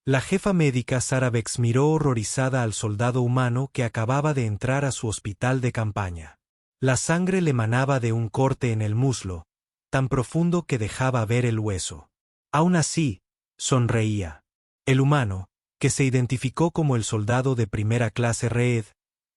La jefa médica Sarah Bex miró horrorizada al soldado humano que acababa de entrar a su hospital de campaña. La sangre le manaba de un corte en el muslo, tan profundo que dejaba ver el hueso. Aún así, sonreía. El humano, que se identificó como el soldado de primera clase Reed,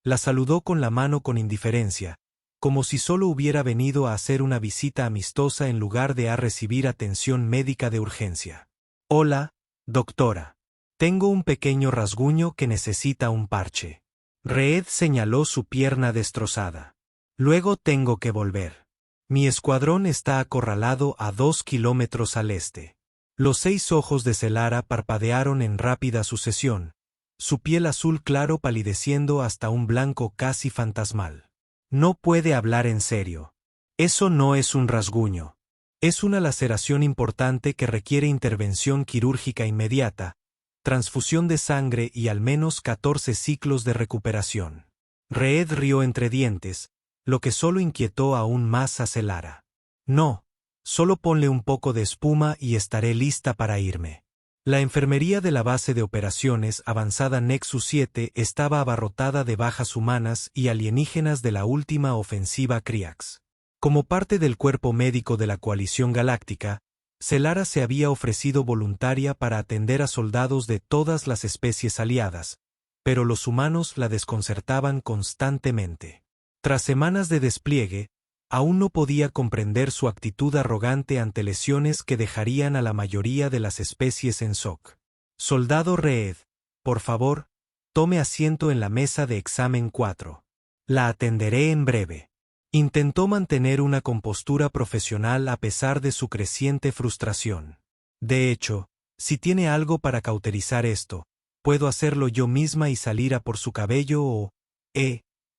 la saludó con la mano con indiferencia, como si solo hubiera venido a hacer una visita amistosa en lugar de a recibir atención médica de urgencia. Hola, doctora. Tengo un pequeño rasguño que necesita un parche. Reed señaló su pierna destrozada. Luego tengo que volver. Mi escuadrón está acorralado a 2 kilómetros al este. Los 6 ojos de Celara parpadearon en rápida sucesión, su piel azul claro palideciendo hasta un blanco casi fantasmal. No puede hablar en serio. Eso no es un rasguño. Es una laceración importante que requiere intervención quirúrgica inmediata, transfusión de sangre y al menos 14 ciclos de recuperación. Reed rió entre dientes, lo que solo inquietó aún más a Celara. No, solo ponle un poco de espuma y estaré lista para irme. La enfermería de la base de operaciones avanzada Nexus 7 estaba abarrotada de bajas humanas y alienígenas de la última ofensiva Kriax. Como parte del cuerpo médico de la coalición galáctica, Celara se había ofrecido voluntaria para atender a soldados de todas las especies aliadas, pero los humanos la desconcertaban constantemente. Tras semanas de despliegue, aún no podía comprender su actitud arrogante ante lesiones que dejarían a la mayoría de las especies en shock. Soldado Reed, por favor, tome asiento en la mesa de examen 4. La atenderé en breve. Intentó mantener una compostura profesional a pesar de su creciente frustración. De hecho, si tiene algo para cauterizar esto, puedo hacerlo yo misma y salir a por su cabello o,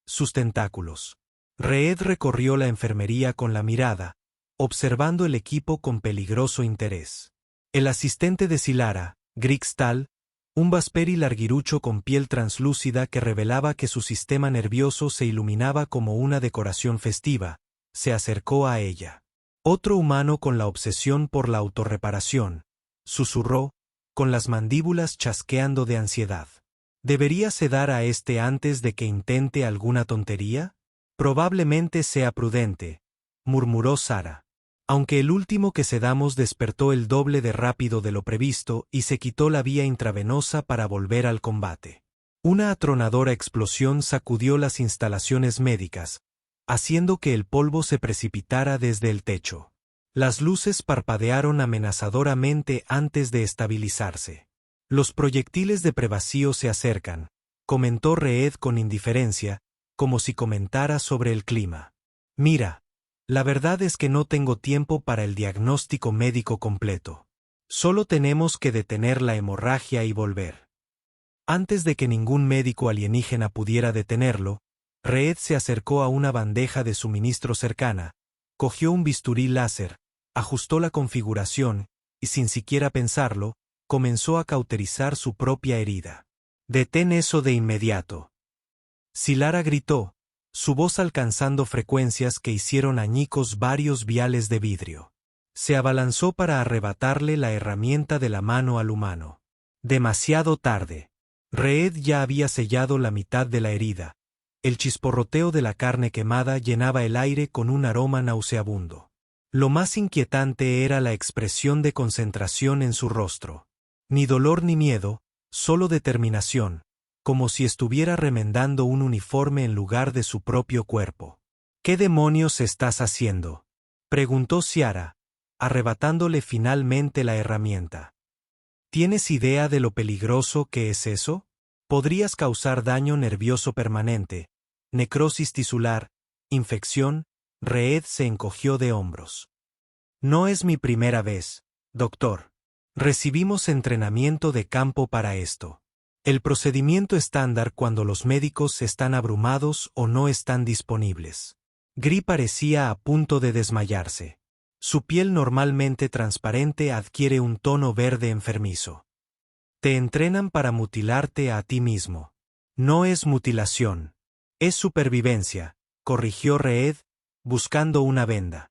sus tentáculos. Reed recorrió la enfermería con la mirada, observando el equipo con peligroso interés. El asistente de Celara, Grixtal, un Vesperi larguirucho con piel translúcida que revelaba que su sistema nervioso se iluminaba como una decoración festiva, se acercó a ella. Otro humano con la obsesión por la autorreparación, susurró, con las mandíbulas chasqueando de ansiedad. ¿Debería sedar a este antes de que intente alguna tontería? Probablemente sea prudente, murmuró Sarah. Aunque el último que sedamos despertó el doble de rápido de lo previsto y se quitó la vía intravenosa para volver al combate. Una atronadora explosión sacudió las instalaciones médicas, haciendo que el polvo se precipitara desde el techo. Las luces parpadearon amenazadoramente antes de estabilizarse. Los proyectiles de prevacío se acercan, comentó Reed con indiferencia, como si comentara sobre el clima. Mira, la verdad es que no tengo tiempo para el diagnóstico médico completo. Solo tenemos que detener la hemorragia y volver. Antes de que ningún médico alienígena pudiera detenerlo, Reed se acercó a una bandeja de suministro cercana, cogió un bisturí láser, ajustó la configuración y sin siquiera pensarlo, comenzó a cauterizar su propia herida. «Detén eso de inmediato». Celara gritó, su voz alcanzando frecuencias que hicieron añicos varios viales de vidrio. Se abalanzó para arrebatarle la herramienta de la mano al humano. Demasiado tarde. Reed ya había sellado la mitad de la herida. El chisporroteo de la carne quemada llenaba el aire con un aroma nauseabundo. Lo más inquietante era la expresión de concentración en su rostro. Ni dolor ni miedo, solo determinación, como si estuviera remendando un uniforme en lugar de su propio cuerpo. «¿Qué demonios estás haciendo?», preguntó Ciara, arrebatándole finalmente la herramienta. «¿Tienes idea de lo peligroso que es eso? Podrías causar daño nervioso permanente, necrosis tisular, infección». Reed se encogió de hombros. «No es mi primera vez, doctor. Recibimos entrenamiento de campo para esto. El procedimiento estándar cuando los médicos están abrumados o no están disponibles». Gri parecía a punto de desmayarse. Su piel normalmente transparente adquiere un tono verde enfermizo. «Te entrenan para mutilarte a ti mismo. No es mutilación. Es supervivencia», corrigió Reed, buscando una venda.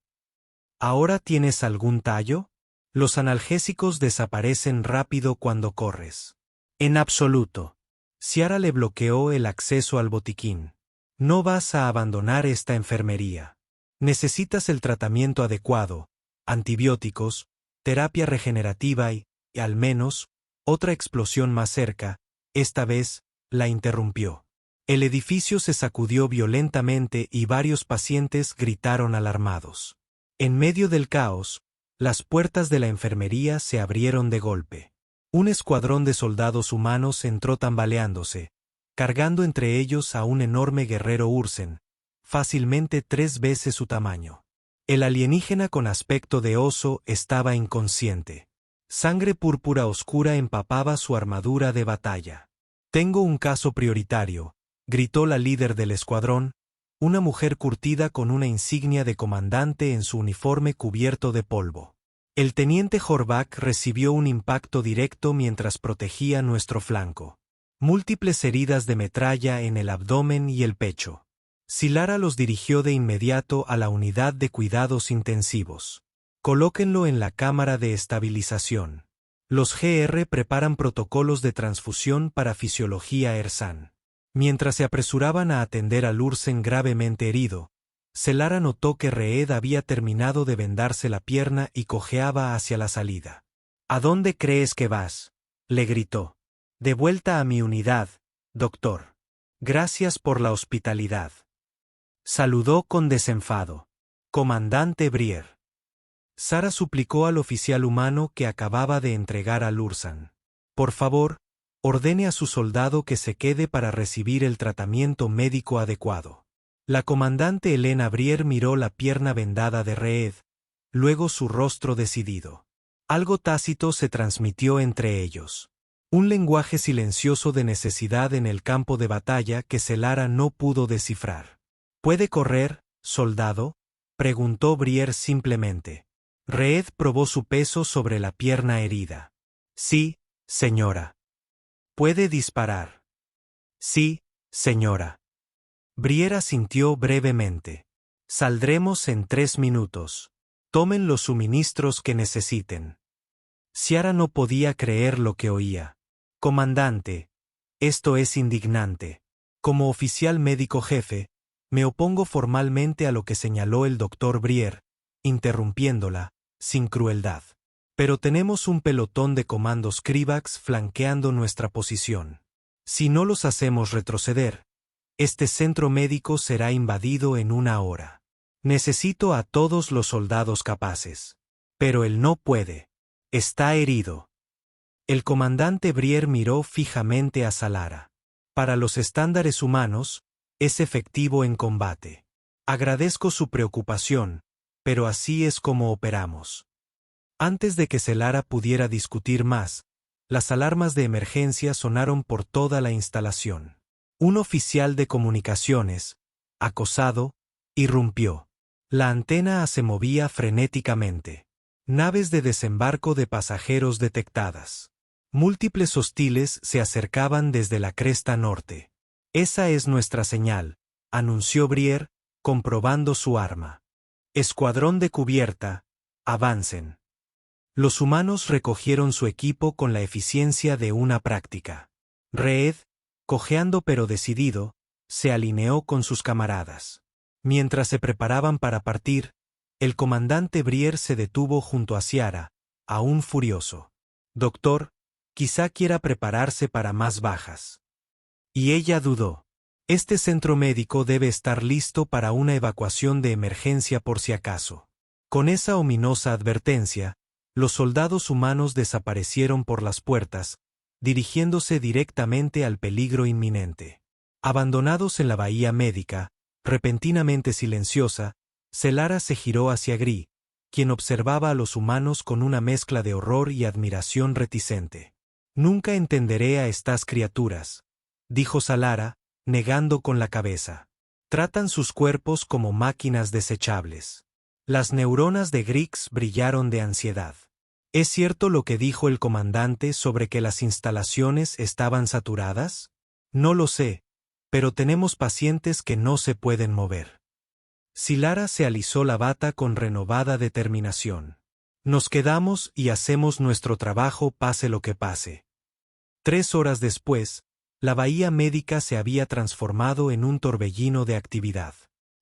«¿Ahora tienes algún tallo?». Los analgésicos desaparecen rápido cuando corres. En absoluto. Ciara le bloqueó el acceso al botiquín. No vas a abandonar esta enfermería. Necesitas el tratamiento adecuado, antibióticos, terapia regenerativa y, al menos, otra explosión más cerca. Esta vez, la interrumpió. El edificio se sacudió violentamente y varios pacientes gritaron alarmados. En medio del caos, las puertas de la enfermería se abrieron de golpe. Un escuadrón de soldados humanos entró tambaleándose, cargando entre ellos a un enorme guerrero Ursen, fácilmente 3 veces su tamaño. El alienígena con aspecto de oso estaba inconsciente. Sangre púrpura oscura empapaba su armadura de batalla. «Tengo un caso prioritario», gritó la líder del escuadrón, una mujer curtida con una insignia de comandante en su uniforme cubierto de polvo. El teniente Horvath recibió un impacto directo mientras protegía nuestro flanco. Múltiples heridas de metralla en el abdomen y el pecho. Silara los dirigió de inmediato a la unidad de cuidados intensivos. Colóquenlo en la cámara de estabilización. Los GR preparan protocolos de transfusión para fisiología ERSAN. Mientras se apresuraban a atender al Ursen gravemente herido, Selara notó que Reed había terminado de vendarse la pierna y cojeaba hacia la salida. «¿A dónde crees que vas?», le gritó. «De vuelta a mi unidad, doctor. Gracias por la hospitalidad». Saludó con desenfado. «Comandante Brier». Sara suplicó al oficial humano que acababa de entregar al Ursan. «Por favor, ordene a su soldado que se quede para recibir el tratamiento médico adecuado». La comandante Elena Brier miró la pierna vendada de Reed, luego su rostro decidido. Algo tácito se transmitió entre ellos. Un lenguaje silencioso de necesidad en el campo de batalla que Selara no pudo descifrar. «¿Puede correr, soldado?», preguntó Brier simplemente. Reed probó su peso sobre la pierna herida. «Sí, señora». «¿Puede disparar?». «Sí, señora». Brier asintió brevemente. «Saldremos en 3 minutos. Tomen los suministros que necesiten». Ciara no podía creer lo que oía. «Comandante, esto es indignante. Como oficial médico jefe, me opongo formalmente a lo que señaló el doctor Brier, interrumpiéndola, sin crueldad. Pero tenemos un pelotón de comandos Krivax flanqueando nuestra posición. Si no los hacemos retroceder, este centro médico será invadido en 1 hora. Necesito a todos los soldados capaces. Pero él no puede. Está herido». El comandante Brier miró fijamente a Salara. «Para los estándares humanos, es efectivo en combate. Agradezco su preocupación, pero así es como operamos». Antes de que Selara pudiera discutir más, las alarmas de emergencia sonaron por toda la instalación. Un oficial de comunicaciones, acosado, irrumpió. La antena se movía frenéticamente. Naves de desembarco de pasajeros detectadas. Múltiples hostiles se acercaban desde la cresta norte. «Esa es nuestra señal», anunció Brier, comprobando su arma. «Escuadrón de cubierta, avancen». Los humanos recogieron su equipo con la eficiencia de una práctica. Reed, cojeando pero decidido, se alineó con sus camaradas. Mientras se preparaban para partir, el comandante Brier se detuvo junto a Ciara, aún furioso. «Doctor, quizá quiera prepararse para más bajas». Y ella dudó. «Este centro médico debe estar listo para una evacuación de emergencia por si acaso». Con esa ominosa advertencia, los soldados humanos desaparecieron por las puertas, dirigiéndose directamente al peligro inminente. Abandonados en la bahía médica, repentinamente silenciosa, Selara se giró hacia Gris, quien observaba a los humanos con una mezcla de horror y admiración reticente. «Nunca entenderé a estas criaturas», dijo Salara, negando con la cabeza. «Tratan sus cuerpos como máquinas desechables». Las neuronas de Grix brillaron de ansiedad. ¿Es cierto lo que dijo el comandante sobre que las instalaciones estaban saturadas? No lo sé, pero tenemos pacientes que no se pueden mover. Silara se alisó la bata con renovada determinación. Nos quedamos y hacemos nuestro trabajo pase lo que pase. 3 horas después, la bahía médica se había transformado en un torbellino de actividad.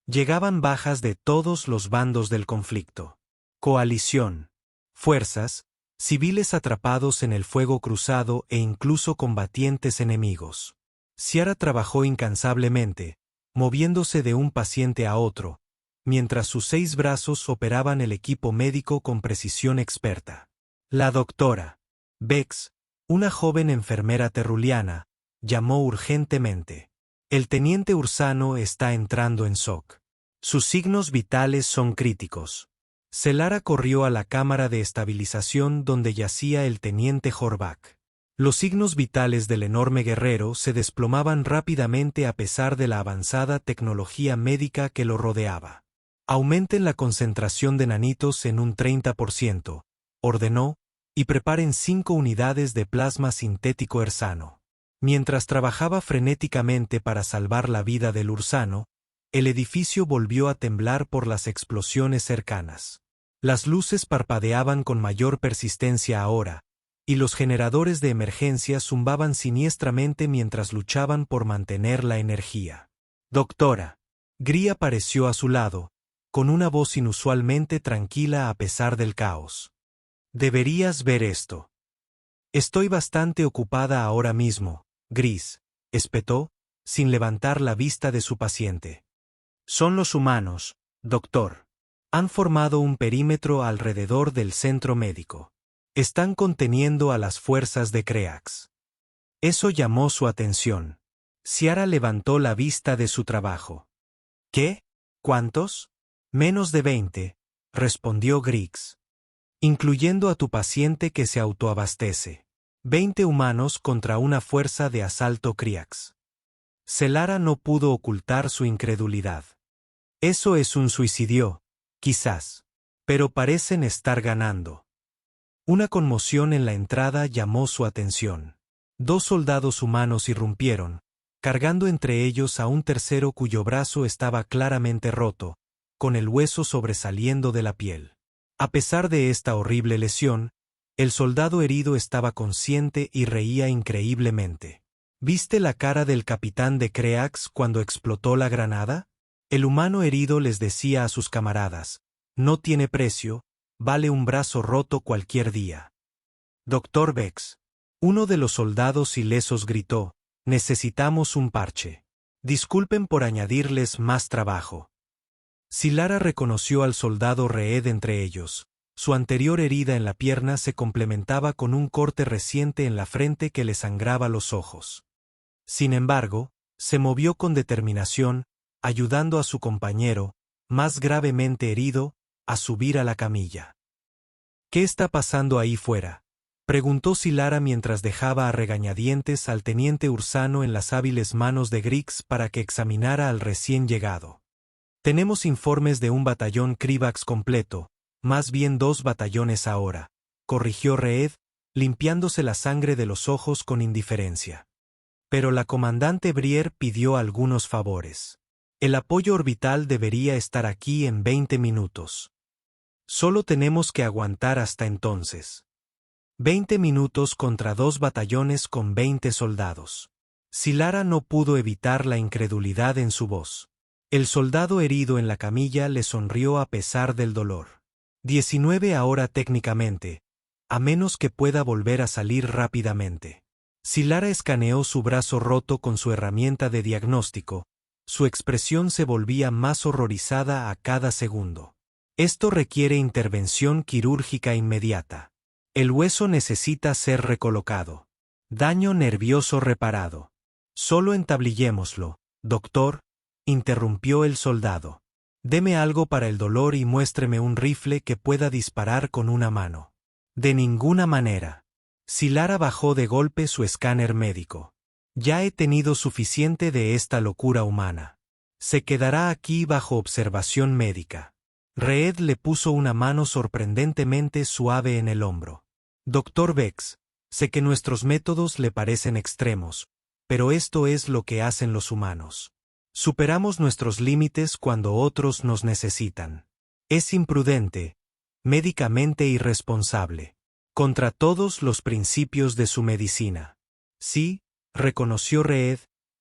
Llegaban bajas de todos los bandos del conflicto. Coalición, fuerzas, civiles atrapados en el fuego cruzado e incluso combatientes enemigos. Ciara trabajó incansablemente, moviéndose de un paciente a otro, mientras sus 6 brazos operaban el equipo médico con precisión experta. La doctora Bex, una joven enfermera terruliana, llamó urgentemente. El teniente Ursano está entrando en shock. Sus signos vitales son críticos. Celara corrió a la cámara de estabilización donde yacía el teniente Horvath. Los signos vitales del enorme guerrero se desplomaban rápidamente a pesar de la avanzada tecnología médica que lo rodeaba. Aumenten la concentración de nanitos en un 30%, ordenó, y preparen 5 unidades de plasma sintético Ursano. Mientras trabajaba frenéticamente para salvar la vida del Ursano, el edificio volvió a temblar por las explosiones cercanas. Las luces parpadeaban con mayor persistencia ahora, y los generadores de emergencia zumbaban siniestramente mientras luchaban por mantener la energía. Doctora. Gri apareció a su lado, con una voz inusualmente tranquila a pesar del caos. Deberías ver esto. Estoy bastante ocupada ahora mismo, Gris, espetó, sin levantar la vista de su paciente. Son los humanos, doctor. Han formado un perímetro alrededor del centro médico. Están conteniendo a las fuerzas de Creax. Eso llamó su atención. Ciara levantó la vista de su trabajo. ¿Qué? ¿Cuántos? Menos de 20, respondió Griggs. Incluyendo a tu paciente que se autoabastece. 20 humanos contra una fuerza de asalto Creax. Celara no pudo ocultar su incredulidad. Eso es un suicidio, quizás. Pero parecen estar ganando. Una conmoción en la entrada llamó su atención. 2 soldados humanos irrumpieron, cargando entre ellos a un tercero cuyo brazo estaba claramente roto, con el hueso sobresaliendo de la piel. A pesar de esta horrible lesión, el soldado herido estaba consciente y reía increíblemente. ¿Viste la cara del capitán de Creax cuando explotó la granada? El humano herido les decía a sus camaradas, no tiene precio, vale un brazo roto cualquier día. Doctor Bex. Uno de los soldados ilesos gritó, necesitamos un parche. Disculpen por añadirles más trabajo. Cilara reconoció al soldado Reed entre ellos. Su anterior herida en la pierna se complementaba con un corte reciente en la frente que le sangraba los ojos. Sin embargo, se movió con determinación, ayudando a su compañero, más gravemente herido, a subir a la camilla. ¿Qué está pasando ahí fuera?, preguntó Cilara mientras dejaba a regañadientes al teniente Ursano en las hábiles manos de Griggs para que examinara al recién llegado. Tenemos informes de un batallón Krivax completo, más bien 2 batallones ahora, corrigió Reed, limpiándose la sangre de los ojos con indiferencia. Pero la comandante Brier pidió algunos favores. El apoyo orbital debería estar aquí en 20 minutos. Solo tenemos que aguantar hasta entonces. 20 minutos contra 2 batallones con 20 soldados. Cilara no pudo evitar la incredulidad en su voz. El soldado herido en la camilla le sonrió a pesar del dolor. 19 ahora técnicamente, a menos que pueda volver a salir rápidamente. Cilara escaneó su brazo roto con su herramienta de diagnóstico. Su expresión se volvía más horrorizada a cada segundo. Esto requiere intervención quirúrgica inmediata. El hueso necesita ser recolocado. Daño nervioso reparado. Solo entablillémoslo, doctor, interrumpió el soldado. Deme algo para el dolor y muéstreme un rifle que pueda disparar con una mano. De ninguna manera. Cilara bajó de golpe su escáner médico. Ya he tenido suficiente de esta locura humana. Se quedará aquí bajo observación médica. Reed le puso una mano sorprendentemente suave en el hombro. Doctor Bex, sé que nuestros métodos le parecen extremos, pero esto es lo que hacen los humanos. Superamos nuestros límites cuando otros nos necesitan. Es imprudente, médicamente irresponsable. Contra todos los principios de su medicina. Sí, reconoció Reed,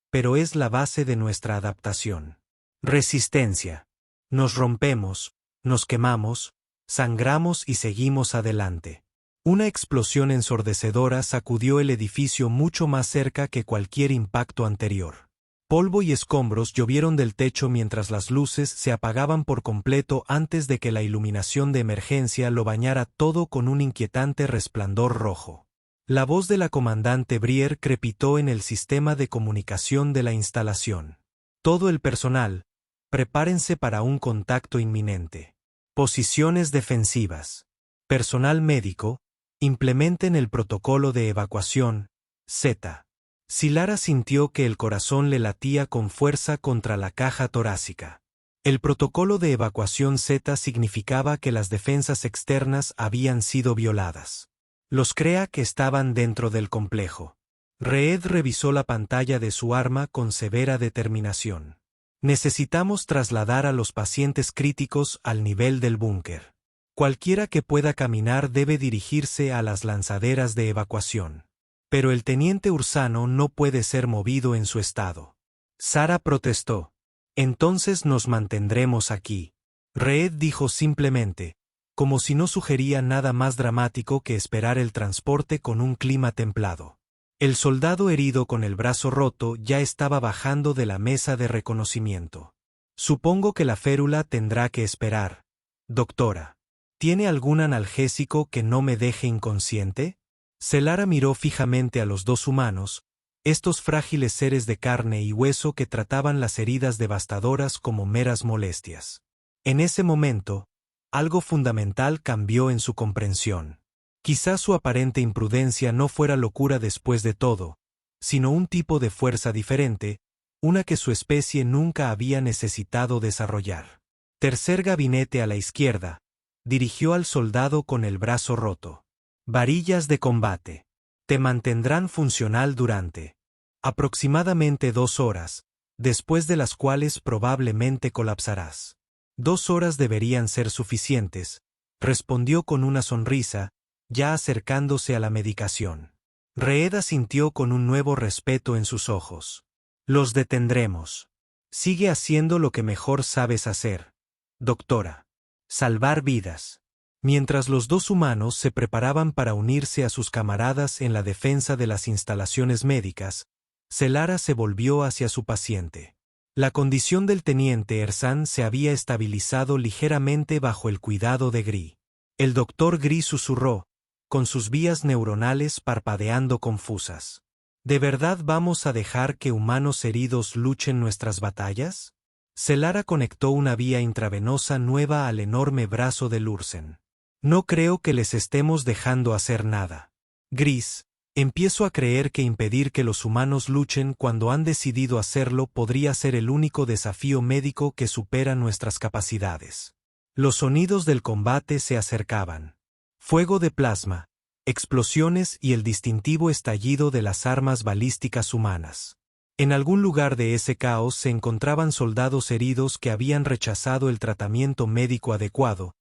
pero es la base de nuestra adaptación. Resistencia. Nos rompemos, nos quemamos, sangramos y seguimos adelante. Una explosión ensordecedora sacudió el edificio mucho más cerca que cualquier impacto anterior. Polvo y escombros llovieron del techo mientras las luces se apagaban por completo antes de que la iluminación de emergencia lo bañara todo con un inquietante resplandor rojo. La voz de la comandante Brier crepitó en el sistema de comunicación de la instalación. Todo el personal, prepárense para un contacto inminente. Posiciones defensivas. Personal médico, implementen el protocolo de evacuación, Z. Silara sintió que el corazón le latía con fuerza contra la caja torácica. El protocolo de evacuación Z significaba que las defensas externas habían sido violadas. Los Kreak estaban dentro del complejo. Reed revisó la pantalla de su arma con severa determinación. Necesitamos trasladar a los pacientes críticos al nivel del búnker. Cualquiera que pueda caminar debe dirigirse a las lanzaderas de evacuación. Pero el teniente Ursano no puede ser movido en su estado. Sara protestó. Entonces nos mantendremos aquí. Reed dijo simplemente, como si no sugería nada más dramático que esperar el transporte con un clima templado. El soldado herido con el brazo roto ya estaba bajando de la mesa de reconocimiento. Supongo que la férula tendrá que esperar. Doctora, ¿tiene algún analgésico que no me deje inconsciente? Selara miró fijamente a los dos humanos, estos frágiles seres de carne y hueso que trataban las heridas devastadoras como meras molestias. En ese momento, algo fundamental cambió en su comprensión. Quizás su aparente imprudencia no fuera locura después de todo, sino un tipo de fuerza diferente, una que su especie nunca había necesitado desarrollar. Tercer gabinete a la izquierda, dirigió al soldado con el brazo roto. Varillas de combate. Te mantendrán funcional durante aproximadamente 2 horas, después de las cuales probablemente colapsarás. 2 horas deberían ser suficientes, respondió con una sonrisa, ya acercándose a la medicación. Reed asintió con un nuevo respeto en sus ojos. Los detendremos. Sigue haciendo lo que mejor sabes hacer, doctora. Salvar vidas. Mientras los dos humanos se preparaban para unirse a sus camaradas en la defensa de las instalaciones médicas, Selara se volvió hacia su paciente. La condición del teniente Ersan se había estabilizado ligeramente bajo el cuidado de Gris. El doctor Gris susurró, con sus vías neuronales parpadeando confusas. ¿De verdad vamos a dejar que humanos heridos luchen nuestras batallas? Selara conectó una vía intravenosa nueva al enorme brazo de Lursen. No creo que les estemos dejando hacer nada. Gris, empiezo a creer que impedir que los humanos luchen cuando han decidido hacerlo podría ser el único desafío médico que supera nuestras capacidades. Los sonidos del combate se acercaban. Fuego de plasma, explosiones y el distintivo estallido de las armas balísticas humanas. En algún lugar de ese caos se encontraban soldados heridos que habían rechazado el tratamiento médico adecuado,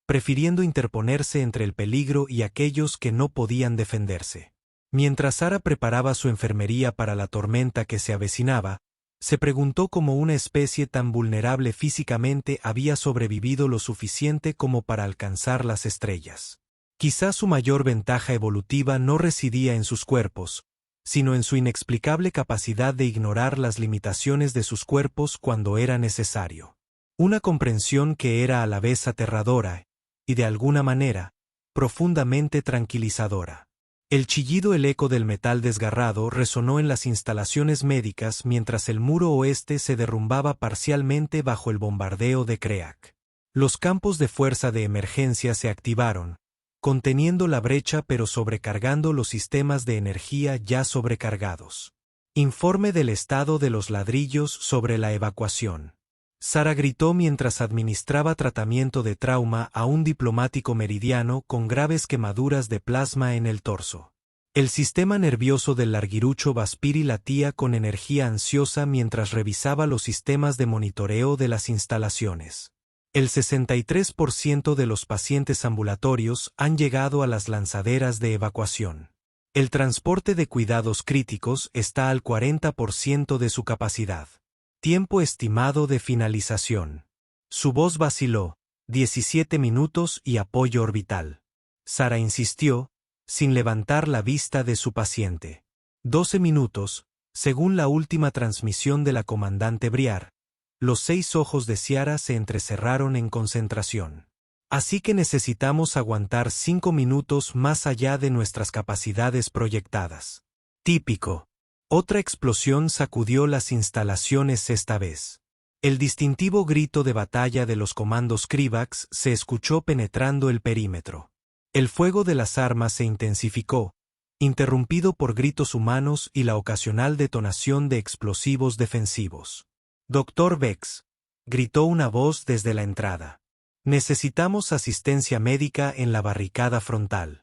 prefiriendo interponerse entre el peligro y aquellos que no podían defenderse. Mientras Sara preparaba su enfermería para la tormenta que se avecinaba, se preguntó cómo una especie tan vulnerable físicamente había sobrevivido lo suficiente como para alcanzar las estrellas. Quizás su mayor ventaja evolutiva no residía en sus cuerpos, sino en su inexplicable capacidad de ignorar las limitaciones de sus cuerpos cuando era necesario. Una comprensión que era a la vez aterradora y, de alguna manera, profundamente tranquilizadora. El chillido, el eco del metal desgarrado resonó en las instalaciones médicas mientras el muro oeste se derrumbaba parcialmente bajo el bombardeo de Kreak. Los campos de fuerza de emergencia se activaron, conteniendo la brecha pero sobrecargando los sistemas de energía ya sobrecargados. Informe del estado de los ladrillos sobre la evacuación. Sara gritó mientras administraba tratamiento de trauma a un diplomático meridiano con graves quemaduras de plasma en el torso. El sistema nervioso del larguirucho Vaspiri latía con energía ansiosa mientras revisaba los sistemas de monitoreo de las instalaciones. El 63% de los pacientes ambulatorios han llegado a las lanzaderas de evacuación. El transporte de cuidados críticos está al 40% de su capacidad. Tiempo estimado de finalización. Su voz vaciló, 17 minutos y apoyo orbital. Sara insistió, sin levantar la vista de su paciente. 12 minutos, según la última transmisión de la comandante Briar. Los 6 ojos de Ciara se entrecerraron en concentración. Así que necesitamos aguantar 5 minutos más allá de nuestras capacidades proyectadas. Típico. Otra explosión sacudió las instalaciones esta vez. El distintivo grito de batalla de los comandos Krivax se escuchó penetrando el perímetro. El fuego de las armas se intensificó, interrumpido por gritos humanos y la ocasional detonación de explosivos defensivos. «Dr. Vex», gritó una voz desde la entrada. «Necesitamos asistencia médica en la barricada frontal».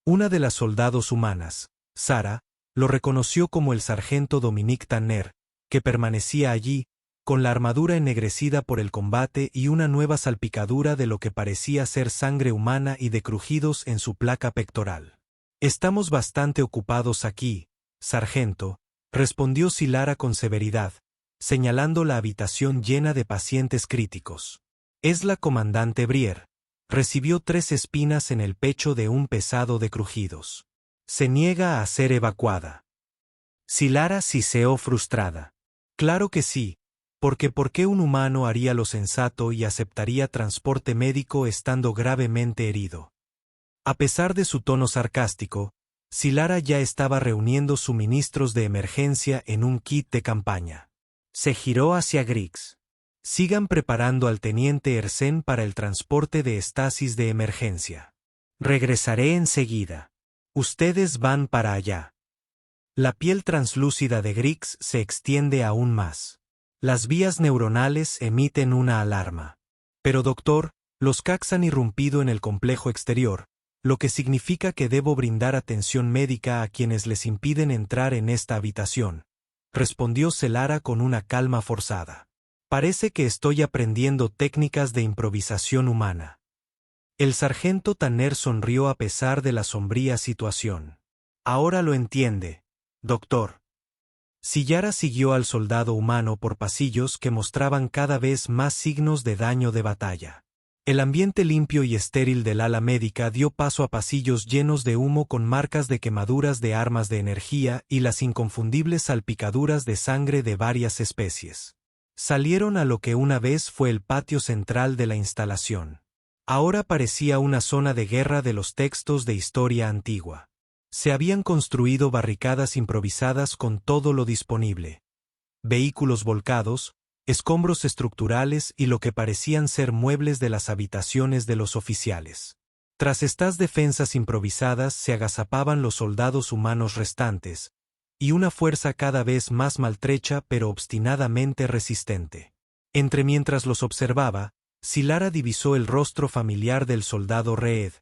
Una de las soldados humanas, Sara, lo reconoció como el sargento Dominique Tanner, que permanecía allí, con la armadura ennegrecida por el combate y una nueva salpicadura de lo que parecía ser sangre humana y de crujidos en su placa pectoral. «Estamos bastante ocupados aquí, sargento», respondió Silara con severidad, señalando la habitación llena de pacientes críticos. «Es la comandante Brier. Recibió 3 espinas en el pecho de un pesado de crujidos. Se niega a ser evacuada». Silara siseó frustrada. «Claro que sí, porque ¿por qué un humano haría lo sensato y aceptaría transporte médico estando gravemente herido?» A pesar de su tono sarcástico, Silara ya estaba reuniendo suministros de emergencia en un kit de campaña. Se giró hacia Griggs. «Sigan preparando al teniente Ersen para el transporte de estasis de emergencia. Regresaré enseguida. Ustedes van para allá». La piel translúcida de Griggs se extiende aún más. Las vías neuronales emiten una alarma. «Pero doctor, los CACs han irrumpido en el complejo exterior, lo que significa que debo brindar atención médica a quienes les impiden entrar en esta habitación», respondió Selara con una calma forzada. «Parece que estoy aprendiendo técnicas de improvisación humana». El sargento Tanner sonrió a pesar de la sombría situación. «Ahora lo entiende, doctor». Sillara siguió al soldado humano por pasillos que mostraban cada vez más signos de daño de batalla. El ambiente limpio y estéril del ala médica dio paso a pasillos llenos de humo con marcas de quemaduras de armas de energía y las inconfundibles salpicaduras de sangre de varias especies. Salieron a lo que una vez fue el patio central de la instalación. Ahora parecía una zona de guerra de los textos de historia antigua. Se habían construido barricadas improvisadas con todo lo disponible. Vehículos volcados, escombros estructurales y lo que parecían ser muebles de las habitaciones de los oficiales. Tras estas defensas improvisadas se agazapaban los soldados humanos restantes, y una fuerza cada vez más maltrecha pero obstinadamente resistente. Mientras los observaba, Silara divisó el rostro familiar del soldado Reed,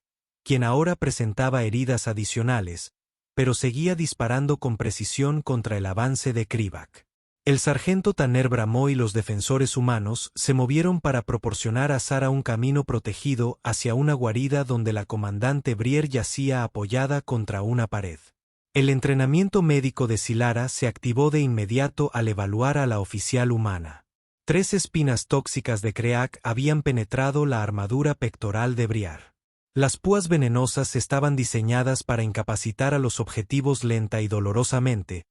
quien ahora presentaba heridas adicionales, pero seguía disparando con precisión contra el avance de Krivak. El sargento Tanner bramó y los defensores humanos se movieron para proporcionar a Sara un camino protegido hacia una guarida donde la comandante Brier yacía apoyada contra una pared. El entrenamiento médico de Silara se activó de inmediato al evaluar a la oficial humana. 3 espinas tóxicas de Kreak habían penetrado la armadura pectoral de Briar. Las púas venenosas estaban diseñadas para incapacitar a los objetivos lenta y dolorosamente,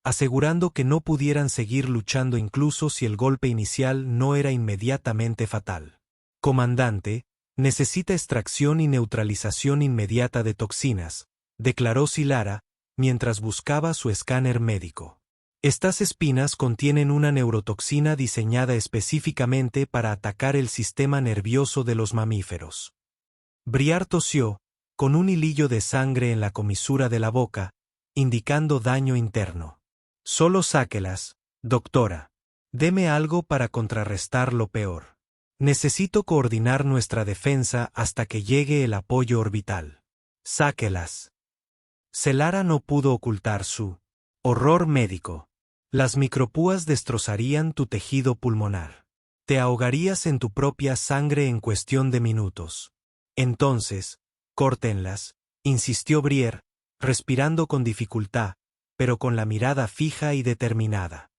asegurando que no pudieran seguir luchando incluso si el golpe inicial no era inmediatamente fatal. «Comandante, necesita extracción y neutralización inmediata de toxinas», declaró Silara, mientras buscaba su escáner médico. «Estas espinas contienen una neurotoxina diseñada específicamente para atacar el sistema nervioso de los mamíferos». Briar tosió, con un hilillo de sangre en la comisura de la boca, indicando daño interno. «Solo sáquelas, doctora. Deme algo para contrarrestar lo peor. Necesito coordinar nuestra defensa hasta que llegue el apoyo orbital. Sáquelas». Selara no pudo ocultar su horror médico. «Las micropúas destrozarían tu tejido pulmonar. Te ahogarías en tu propia sangre en cuestión de minutos. Entonces, córtenlas, insistió Briere, respirando con dificultad, pero con la mirada fija y determinada.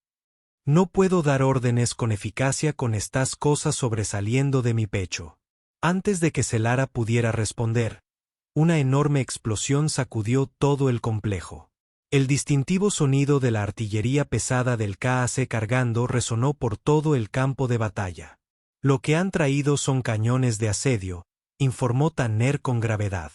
No puedo dar órdenes con eficacia con estas cosas sobresaliendo de mi pecho. Antes de que Celara pudiera responder, una enorme explosión sacudió todo el complejo. El distintivo sonido de la artillería pesada del KAC cargando resonó por todo el campo de batalla. Lo que han traído son cañones de asedio, informó Tanner con gravedad.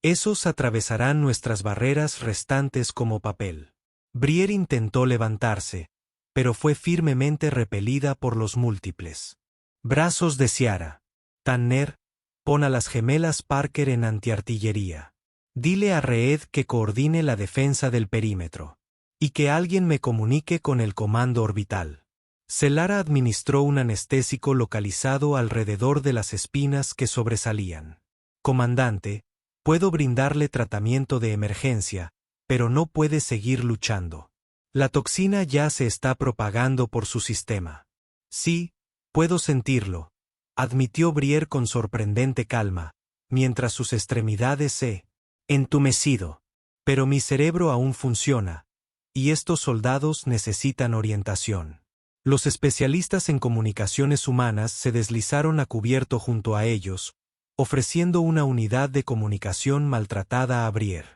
Esos atravesarán nuestras barreras restantes como papel. Briere intentó levantarse, pero fue firmemente repelida por los múltiples brazos de Ciara. Tanner, pon a las gemelas Parker en antiartillería. Dile a Reed que coordine la defensa del perímetro. Y que alguien me comunique con el comando orbital. Celara administró un anestésico localizado alrededor de las espinas que sobresalían. Comandante, puedo brindarle tratamiento de emergencia, pero no puede seguir luchando. La toxina ya se está propagando por su sistema. Sí, puedo sentirlo, admitió Briere con sorprendente calma, mientras sus extremidades se entumecido. Pero mi cerebro aún funciona, y estos soldados necesitan orientación. Los especialistas en comunicaciones humanas se deslizaron a cubierto junto a ellos, ofreciendo una unidad de comunicación maltratada a Briere.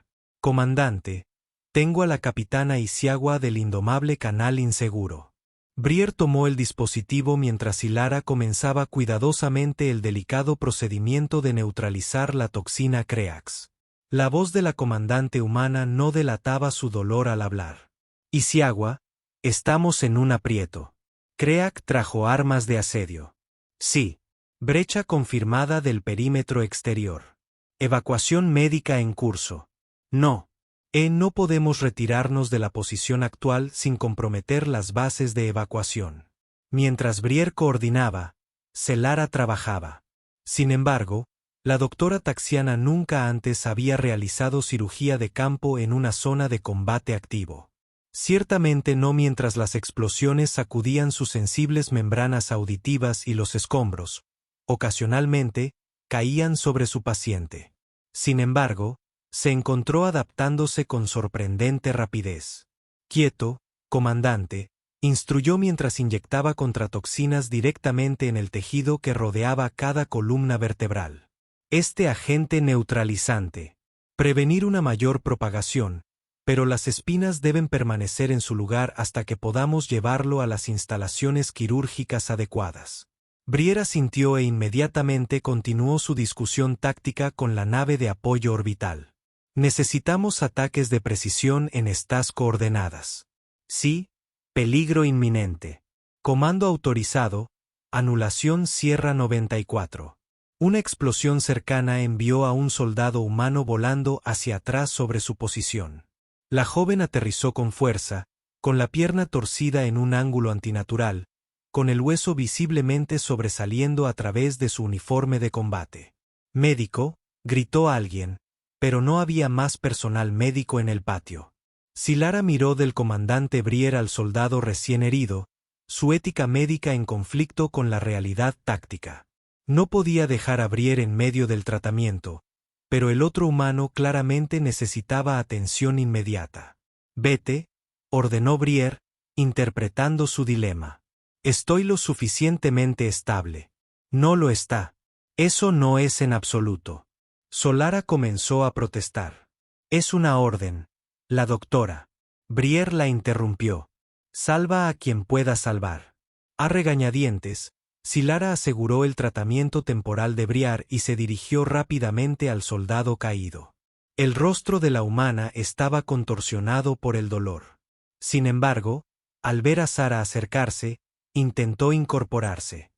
Comandante, tengo a la capitana Isiagua del indomable canal inseguro. Briere tomó el dispositivo mientras Cilara comenzaba cuidadosamente el delicado procedimiento de neutralizar la toxina Creax. La voz de la comandante humana no delataba su dolor al hablar. Isiagua, estamos en un aprieto. Creac trajo armas de asedio. Sí. Brecha confirmada del perímetro exterior. Evacuación médica en curso. No. No podemos retirarnos de la posición actual sin comprometer las bases de evacuación. Mientras Briere coordinaba, Celara trabajaba. Sin embargo, la doctora Taxiana nunca antes había realizado cirugía de campo en una zona de combate activo. Ciertamente no mientras las explosiones sacudían sus sensibles membranas auditivas y los escombros, ocasionalmente, caían sobre su paciente. Sin embargo, se encontró adaptándose con sorprendente rapidez. Quieto, comandante, instruyó mientras inyectaba contratoxinas directamente en el tejido que rodeaba cada columna vertebral. Este agente neutralizante. Prevenir una mayor propagación, pero las espinas deben permanecer en su lugar hasta que podamos llevarlo a las instalaciones quirúrgicas adecuadas. Briere asintió e inmediatamente continuó su discusión táctica con la nave de apoyo orbital. Necesitamos ataques de precisión en estas coordenadas. Sí, peligro inminente. Comando autorizado, anulación Sierra 94. Una explosión cercana envió a un soldado humano volando hacia atrás sobre su posición. La joven aterrizó con fuerza, con la pierna torcida en un ángulo antinatural, con el hueso visiblemente sobresaliendo a través de su uniforme de combate. «Médico», gritó alguien, pero no había más personal médico en el patio. Cilara miró del comandante Briere al soldado recién herido, su ética médica en conflicto con la realidad táctica. No podía dejar a Briere en medio del tratamiento, pero el otro humano claramente necesitaba atención inmediata. «Vete», ordenó Briere, interpretando su dilema. «Estoy lo suficientemente estable». «No lo está. Eso no es en absoluto». Solara comenzó a protestar. «Es una orden. La doctora». Briere la interrumpió. «Salva a quien pueda salvar». A regañadientes, Cilara aseguró el tratamiento temporal de Briere y se dirigió rápidamente al soldado caído. El rostro de la humana estaba contorsionado por el dolor. Sin embargo, al ver a Sara acercarse, intentó incorporarse.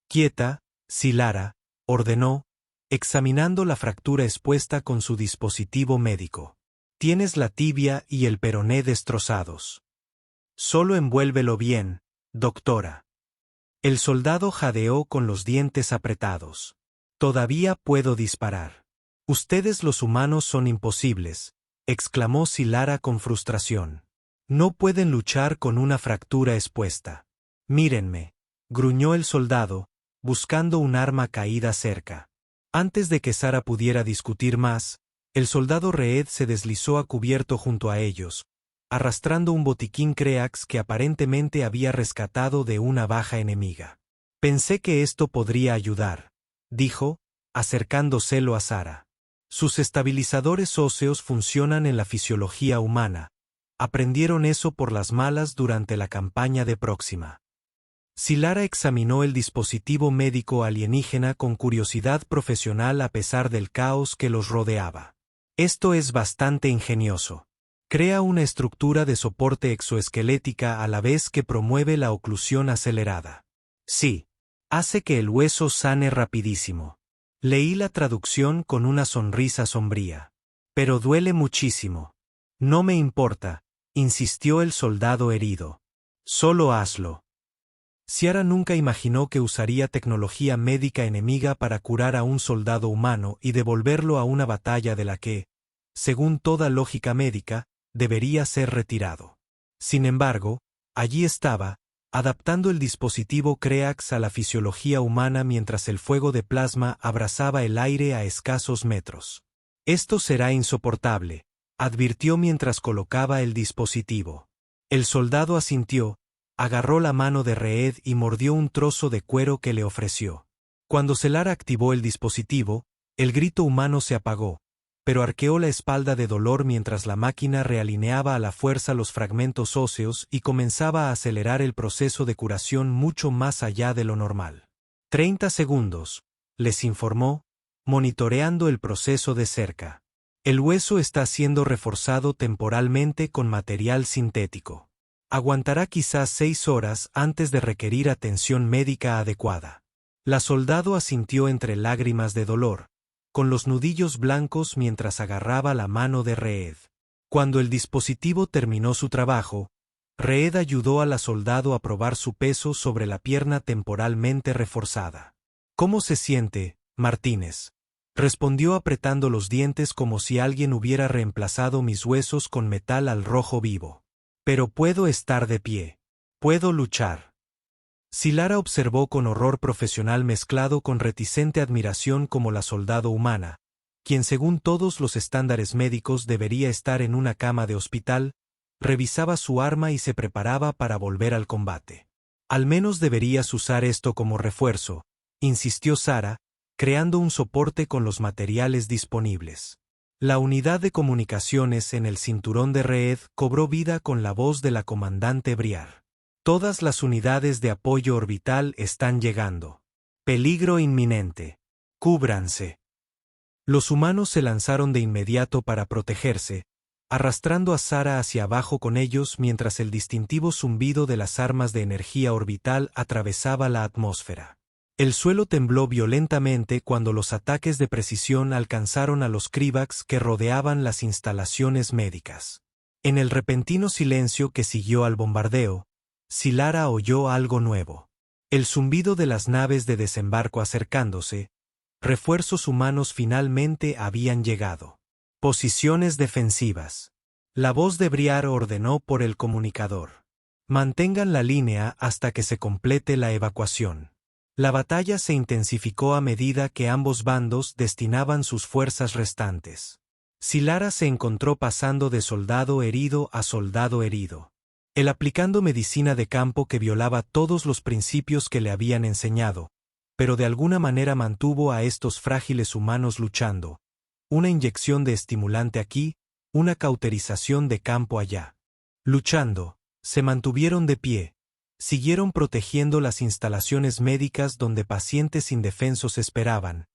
«Quieta, Cilara», ordenó, examinando la fractura expuesta con su dispositivo médico. «Tienes la tibia y el peroné destrozados. Solo envuélvelo bien, doctora». El soldado jadeó con los dientes apretados. «Todavía puedo disparar». «Ustedes los humanos son imposibles», exclamó Cilara con frustración. «No pueden luchar con una fractura expuesta. Mírenme». gruñó el soldado, buscando un arma caída cerca. Antes de que Sara pudiera discutir más, el soldado Reed se deslizó a cubierto junto a ellos, arrastrando un botiquín Creax que aparentemente había rescatado de una baja enemiga. Pensé que esto podría ayudar, dijo, acercándoselo a Sara. Sus estabilizadores óseos funcionan en la fisiología humana. Aprendieron eso por las malas durante la campaña de Próxima. Lara examinó el dispositivo médico alienígena con curiosidad profesional a pesar del caos que los rodeaba. Esto es bastante ingenioso. Crea una estructura de soporte exoesquelética a la vez que promueve la oclusión acelerada. Sí. Hace que el hueso sane rapidísimo. Leí la traducción con una sonrisa sombría. Pero duele muchísimo. No me importa, insistió el soldado herido. Solo hazlo. Ciara nunca imaginó que usaría tecnología médica enemiga para curar a un soldado humano y devolverlo a una batalla de la que, según toda lógica médica, debería ser retirado. Sin embargo, allí estaba, adaptando el dispositivo Creax a la fisiología humana mientras el fuego de plasma abrazaba el aire a escasos metros. Esto será insoportable, advirtió mientras colocaba el dispositivo. El soldado asintió, agarró la mano de Reed y mordió un trozo de cuero que le ofreció. Cuando Lara activó el dispositivo, el grito humano se apagó, pero arqueó la espalda de dolor mientras la máquina realineaba a la fuerza los fragmentos óseos y comenzaba a acelerar el proceso de curación mucho más allá de lo normal. 30 segundos, les informó, monitoreando el proceso de cerca. El hueso está siendo reforzado temporalmente con material sintético. Aguantará quizás 6 horas antes de requerir atención médica adecuada. La soldado asintió entre lágrimas de dolor, con los nudillos blancos mientras agarraba la mano de Reed. Cuando el dispositivo terminó su trabajo, Reed ayudó a la soldado a probar su peso sobre la pierna temporalmente reforzada. ¿Cómo se siente, Martínez? Respondió apretando los dientes como si alguien hubiera reemplazado mis huesos con metal al rojo vivo. Pero puedo estar de pie. Puedo luchar. Lara observó con horror profesional mezclado con reticente admiración como la soldado humana, quien según todos los estándares médicos debería estar en una cama de hospital, revisaba su arma y se preparaba para volver al combate. Al menos deberías usar esto como refuerzo, insistió Sara, creando un soporte con los materiales disponibles. La unidad de comunicaciones en el cinturón de Reed cobró vida con la voz de la comandante Briar. Todas las unidades de apoyo orbital están llegando. Peligro inminente. Cúbranse. Los humanos se lanzaron de inmediato para protegerse, arrastrando a Sara hacia abajo con ellos mientras el distintivo zumbido de las armas de energía orbital atravesaba la atmósfera. El suelo tembló violentamente cuando los ataques de precisión alcanzaron a los Krivax que rodeaban las instalaciones médicas. En el repentino silencio que siguió al bombardeo, Lara oyó algo nuevo. El zumbido de las naves de desembarco acercándose. Refuerzos humanos finalmente habían llegado. Posiciones defensivas. La voz de Briar ordenó por el comunicador. Mantengan la línea hasta que se complete la evacuación. La batalla se intensificó a medida que ambos bandos destinaban sus fuerzas restantes. Lara se encontró pasando de soldado herido a soldado herido. Él aplicando medicina de campo que violaba todos los principios que le habían enseñado, pero de alguna manera mantuvo a estos frágiles humanos luchando. Una inyección de estimulante aquí, una cauterización de campo allá. Luchando, se mantuvieron de pie, siguieron protegiendo las instalaciones médicas donde pacientes indefensos esperaban.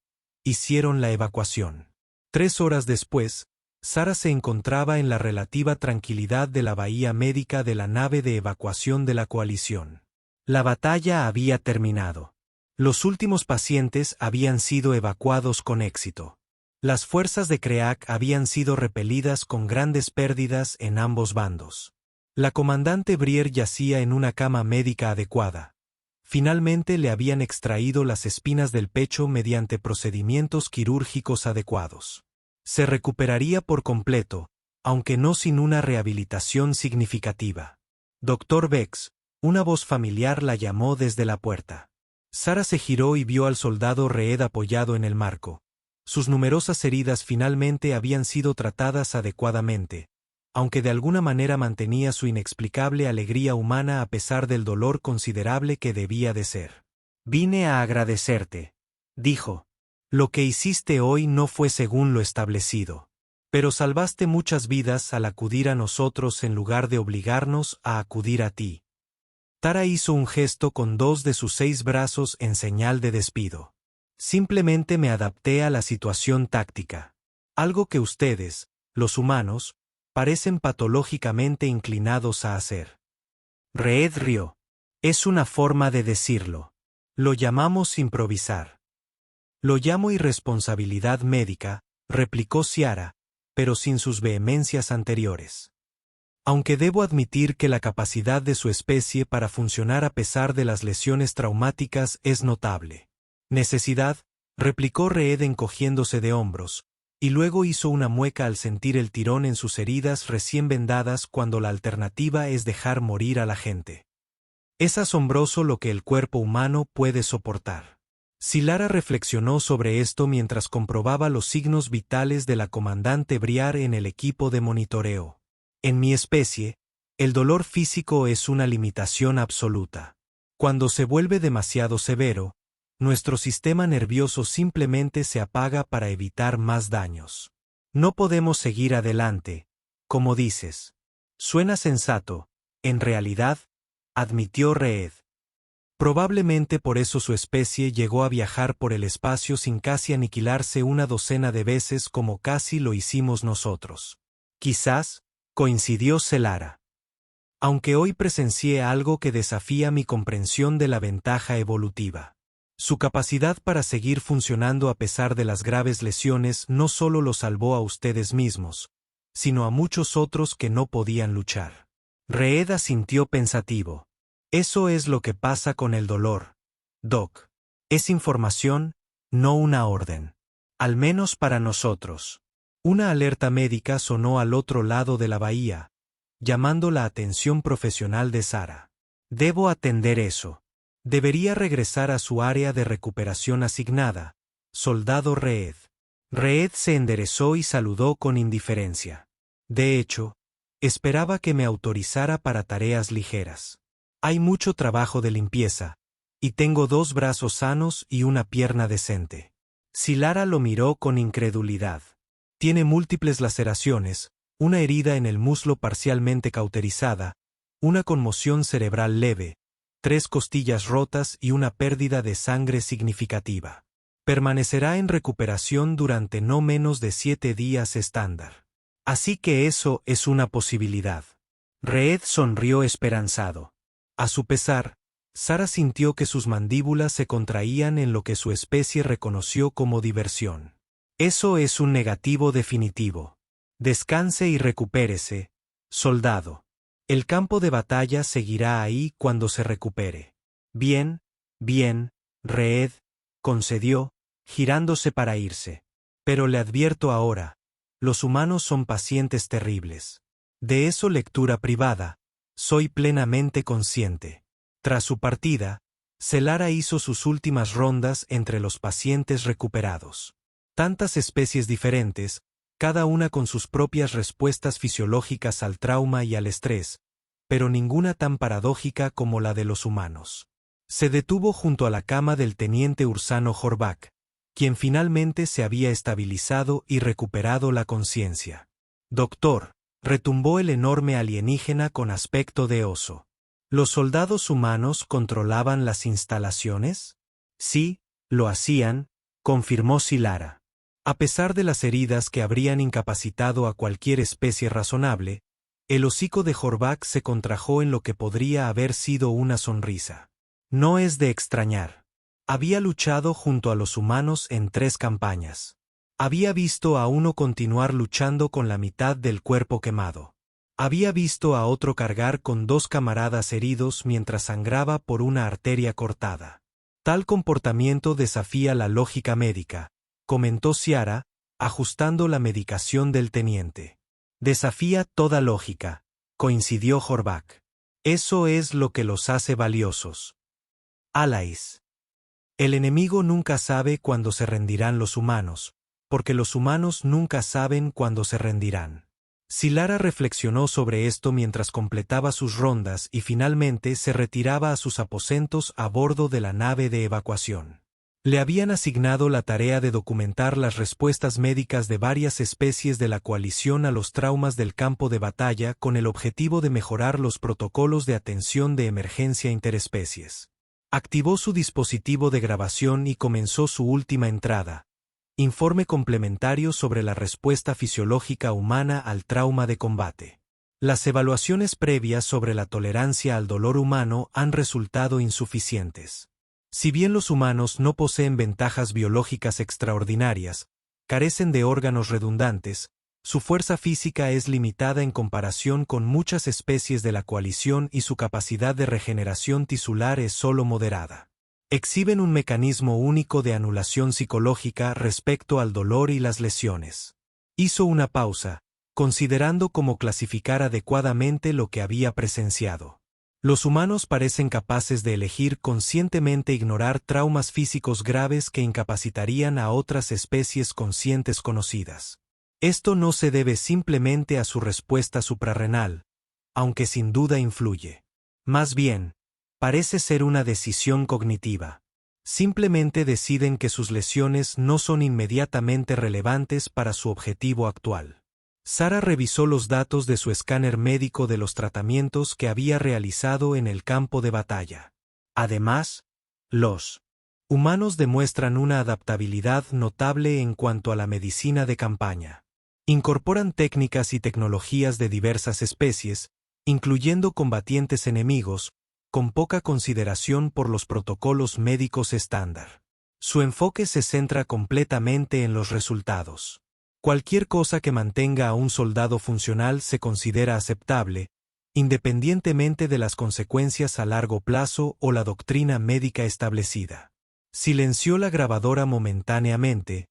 Hicieron la evacuación. 3 horas después, Sara se encontraba en la relativa tranquilidad de la bahía médica de la nave de evacuación de la coalición. La batalla había terminado. Los últimos pacientes habían sido evacuados con éxito. Las fuerzas de Creac habían sido repelidas con grandes pérdidas en ambos bandos. La comandante Brier yacía en una cama médica adecuada. Finalmente le habían extraído las espinas del pecho mediante procedimientos quirúrgicos adecuados. Se recuperaría por completo, aunque no sin una rehabilitación significativa. Dr. Vex, Una voz familiar la llamó desde la puerta. Sara se giró y vio al soldado Reed apoyado en el marco. Sus numerosas heridas finalmente habían sido tratadas adecuadamente, aunque de alguna manera mantenía su inexplicable alegría humana a pesar del dolor considerable que debía de ser. «Vine a agradecerte», dijo. «Lo que hiciste hoy no fue según lo establecido. Pero salvaste muchas vidas al acudir a nosotros en lugar de obligarnos a acudir a ti». Tara hizo un gesto con 2 de sus 6 brazos en señal de despido. «Simplemente me adapté a la situación táctica. Algo que ustedes, los humanos, parecen patológicamente inclinados a hacer». Reed rió. «Es una forma de decirlo. Lo llamamos improvisar». «Lo llamo irresponsabilidad médica», replicó Ciara, pero sin sus vehemencias anteriores. «Aunque debo admitir que la capacidad de su especie para funcionar a pesar de las lesiones traumáticas es notable». «Necesidad», replicó Reed encogiéndose de hombros, y luego hizo una mueca al sentir el tirón en sus heridas recién vendadas cuando la alternativa es dejar morir a la gente. «Es asombroso lo que el cuerpo humano puede soportar». Silara reflexionó sobre esto mientras comprobaba los signos vitales de la comandante Briar en el equipo de monitoreo. «En mi especie, el dolor físico es una limitación absoluta. Cuando se vuelve demasiado severo, nuestro sistema nervioso simplemente se apaga para evitar más daños. No podemos seguir adelante, como dices». «Suena sensato, en realidad», admitió Reed. «Probablemente por eso su especie llegó a viajar por el espacio sin casi aniquilarse una docena de veces como casi lo hicimos nosotros». «Quizás», coincidió Selara. «Aunque hoy presencié algo que desafía mi comprensión de la ventaja evolutiva. Su capacidad para seguir funcionando a pesar de las graves lesiones no solo lo salvó a ustedes mismos, sino a muchos otros que no podían luchar». Reed asintió pensativo. «Eso es lo que pasa con el dolor, Doc. Es información, no una orden. Al menos para nosotros». Una alerta médica sonó al otro lado de la bahía, llamando la atención profesional de Sara. «Debo atender eso. Debería regresar a su área de recuperación asignada, soldado Reed». Reed se enderezó y saludó con indiferencia. «De hecho, esperaba que me autorizara para tareas ligeras. Hay mucho trabajo de limpieza, y tengo 2 brazos sanos y una pierna decente». Silara lo miró con incredulidad. «Tiene múltiples laceraciones, una herida en el muslo parcialmente cauterizada, una conmoción cerebral leve, 3 costillas rotas y una pérdida de sangre significativa. Permanecerá en recuperación durante no menos de 7 días estándar. Así que eso es una posibilidad». Reed sonrió esperanzado. A su pesar, Sara sintió que sus mandíbulas se contraían en lo que su especie reconoció como diversión. «Eso es un negativo definitivo. Descanse y recupérese, soldado. El campo de batalla seguirá ahí cuando se recupere». «Bien, bien», Reed concedió, girándose para irse. «Pero le advierto ahora, los humanos son pacientes terribles. De eso lectura privada, soy plenamente consciente». Tras su partida, Selara hizo sus últimas rondas entre los pacientes recuperados. Tantas especies diferentes, cada una con sus propias respuestas fisiológicas al trauma y al estrés, pero ninguna tan paradójica como la de los humanos. Se detuvo junto a la cama del teniente Ursano Horvath, quien finalmente se había estabilizado y recuperado la conciencia. «Doctor», retumbó el enorme alienígena con aspecto de oso. ¿Los soldados humanos controlaban las instalaciones? Sí, lo hacían, confirmó Silara. A pesar de las heridas que habrían incapacitado a cualquier especie razonable, el hocico de Horvath se contrajo en lo que podría haber sido una sonrisa. No es de extrañar. Había luchado junto a los humanos en 3 campañas. Había visto a uno continuar luchando con la mitad del cuerpo quemado. Había visto a otro cargar con 2 camaradas heridos mientras sangraba por una arteria cortada. Tal comportamiento desafía la lógica médica, comentó Ciara, ajustando la medicación del teniente. Desafía toda lógica, coincidió Horvath. Eso es lo que los hace valiosos. Alais. El enemigo nunca sabe cuándo se rendirán los humanos, porque los humanos nunca saben cuándo se rendirán. Silara reflexionó sobre esto mientras completaba sus rondas y finalmente se retiraba a sus aposentos a bordo de la nave de evacuación. Le habían asignado la tarea de documentar las respuestas médicas de varias especies de la coalición a los traumas del campo de batalla con el objetivo de mejorar los protocolos de atención de emergencia interespecies. Activó su dispositivo de grabación y comenzó su última entrada. Informe complementario sobre la respuesta fisiológica humana al trauma de combate. Las evaluaciones previas sobre la tolerancia al dolor humano han resultado insuficientes. Si bien los humanos no poseen ventajas biológicas extraordinarias, carecen de órganos redundantes, su fuerza física es limitada en comparación con muchas especies de la coalición y su capacidad de regeneración tisular es solo moderada. Exhiben un mecanismo único de anulación psicológica respecto al dolor y las lesiones. Hizo una pausa, considerando cómo clasificar adecuadamente lo que había presenciado. Los humanos parecen capaces de elegir conscientemente ignorar traumas físicos graves que incapacitarían a otras especies conscientes conocidas. Esto no se debe simplemente a su respuesta suprarrenal, aunque sin duda influye. Más bien, parece ser una decisión cognitiva. Simplemente deciden que sus lesiones no son inmediatamente relevantes para su objetivo actual. Sara revisó los datos de su escáner médico de los tratamientos que había realizado en el campo de batalla. Además, los humanos demuestran una adaptabilidad notable en cuanto a la medicina de campaña. Incorporan técnicas y tecnologías de diversas especies, incluyendo combatientes enemigos, con poca consideración por los protocolos médicos estándar. Su enfoque se centra completamente en los resultados. Cualquier cosa que mantenga a un soldado funcional se considera aceptable, independientemente de las consecuencias a largo plazo o la doctrina médica establecida. Silenció la grabadora momentáneamente,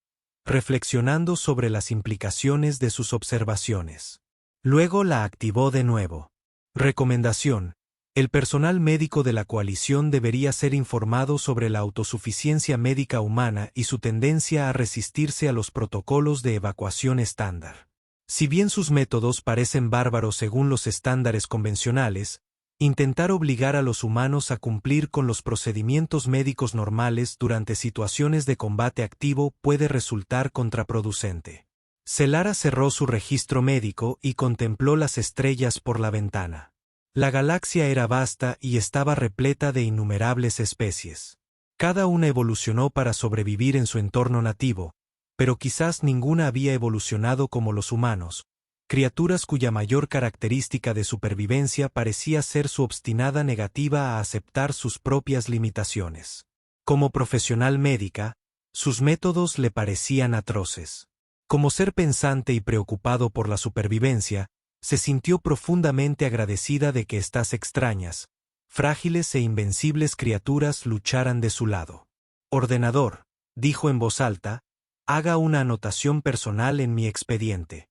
reflexionando sobre las implicaciones de sus observaciones. Luego la activó de nuevo. Recomendación: el personal médico de la coalición debería ser informado sobre la autosuficiencia médica humana y su tendencia a resistirse a los protocolos de evacuación estándar. Si bien sus métodos parecen bárbaros según los estándares convencionales, intentar obligar a los humanos a cumplir con los procedimientos médicos normales durante situaciones de combate activo puede resultar contraproducente. Selara cerró su registro médico y contempló las estrellas por la ventana. La galaxia era vasta y estaba repleta de innumerables especies. Cada una evolucionó para sobrevivir en su entorno nativo, pero quizás ninguna había evolucionado como los humanos, criaturas cuya mayor característica de supervivencia parecía ser su obstinada negativa a aceptar sus propias limitaciones. Como profesional médica, sus métodos le parecían atroces. Como ser pensante y preocupado por la supervivencia, se sintió profundamente agradecida de que estas extrañas, frágiles e invencibles criaturas lucharan de su lado. Ordenador, dijo en voz alta, haga una anotación personal en mi expediente.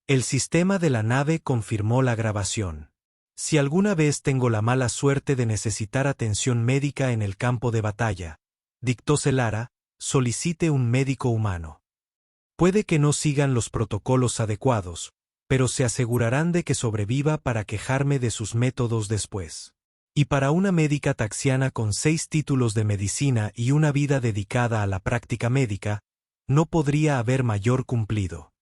El sistema de la nave confirmó la grabación. Si alguna vez tengo la mala suerte de necesitar atención médica en el campo de batalla, dictó Selara, solicite un médico humano. Puede que no sigan los protocolos adecuados, pero se asegurarán de que sobreviva para quejarme de sus métodos después. Y para una médica taxiana con 6 títulos de medicina y una vida dedicada a la práctica médica, no podría haber mayor cumplido.